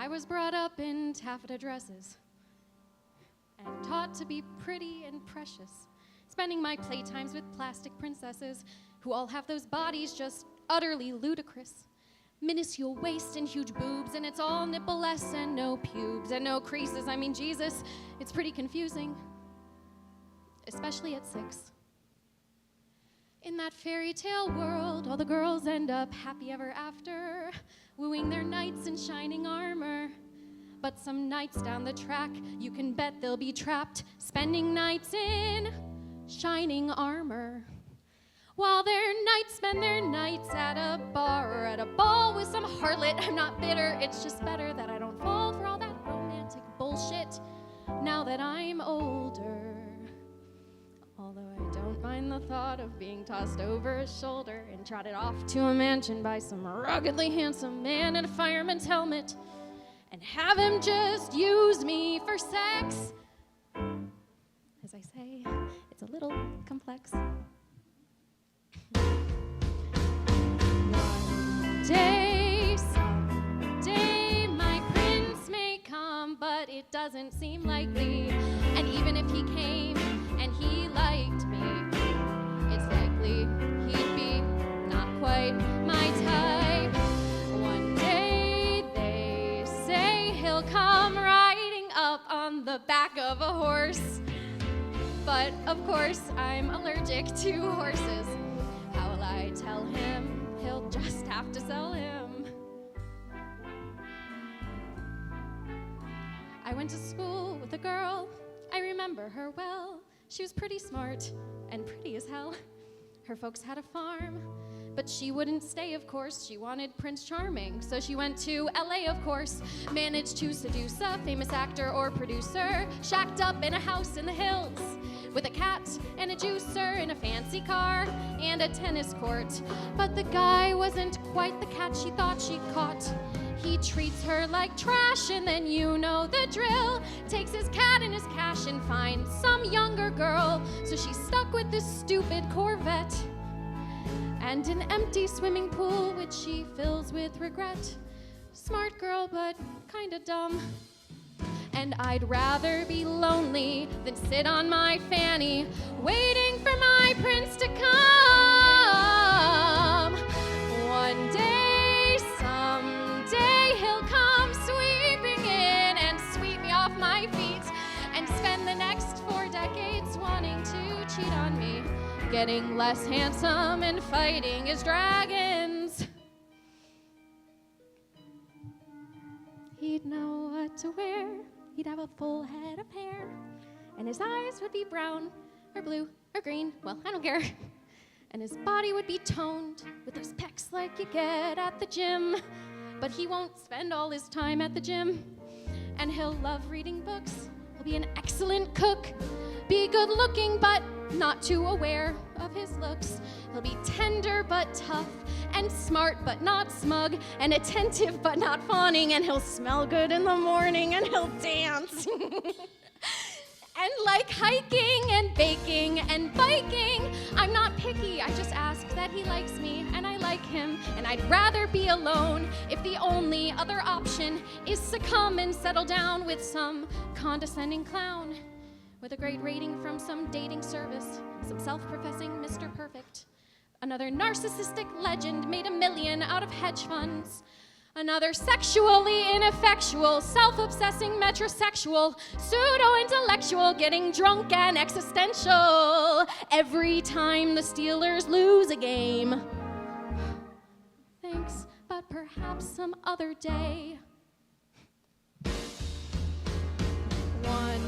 I was brought up in taffeta dresses and taught to be pretty and precious, spending my playtimes with plastic princesses who all have those bodies just utterly ludicrous. Minuscule waist and huge boobs, and it's all nipple-less and no pubes and no creases. I mean, Jesus, it's pretty confusing, especially at 6. In that fairy tale world, all the girls end up happy ever after, wooing their knights in shining armor. But some nights down the track, you can bet they'll be trapped, spending nights in shining armor. While their knights spend their nights at a bar or at a ball with some harlot. I'm not bitter, it's just better that I don't fall for all that romantic bullshit now that I'm older. Although I don't mind the thought of being tossed over a shoulder and trotted off to a mansion by some ruggedly handsome man in a fireman's helmet and have him just use me for sex. As I say, it's a little complex. One day, someday, my prince may come, but it doesn't seem likely. And even if he came and he liked me, it's likely he'd be not quite my type. One day, they say he'll come riding up on the back of a horse. But of course, I'm allergic to horses. How will I tell him? He'll just have to sell him. I went to school with a girl. I remember her well. She was pretty smart and pretty as hell. Her folks had a farm, but she wouldn't stay, of course. She wanted Prince Charming, so she went to LA, of course. Managed to seduce a famous actor or producer, shacked up in a house in the hills with a cat and a juicer in a fancy car and a tennis court. But the guy wasn't quite the cat she thought she caught. He treats her like trash, and then you know the drill. Takes his cat and his cash and finds some younger girl. So she's stuck with this stupid Corvette and an empty swimming pool, which she fills with regret. Smart girl, but kinda dumb. And I'd rather be lonely than sit on my fanny, waiting for my prince to come. One day, someday, he'll come sweeping in and sweep me off my feet and spend the next 4 decades wanting to cheat on me, getting less handsome and fighting his dragons. He'd know what to wear. He'd have a full head of hair, and his eyes would be brown or blue or green, well, I don't care. And his body would be toned with those pecs like you get at the gym. But he won't spend all his time at the gym, and he'll love reading books. He'll be an excellent cook, be good looking but not too aware of his looks. He'll be tender but tough, and smart but not smug, and attentive but not fawning, and he'll smell good in the morning, and he'll dance. And like hiking and baking and biking, I'm not picky, I just ask that he likes me and I like him, and I'd rather be alone if the only other option is succumb and settle down with some condescending clown with a great rating from some dating service, some self-professing Mr. Perfect. Another narcissistic legend made $1 million out of hedge funds. Another sexually ineffectual, self-obsessing metrosexual, pseudo-intellectual, getting drunk and existential every time the Steelers lose a game. Thanks, but perhaps some other day. One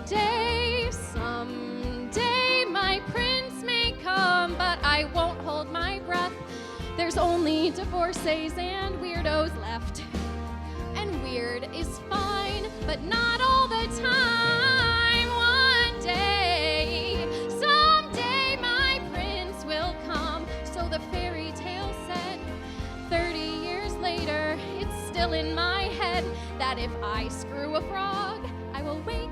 day, someday, my prince may come, but I won't hold my breath. There's only divorcees and weirdos left. And weird is fine, but not all the time. One day, someday, my prince will come, so the fairy tale said. 30 years later, it's still in my head that if I screw a frog, I will wake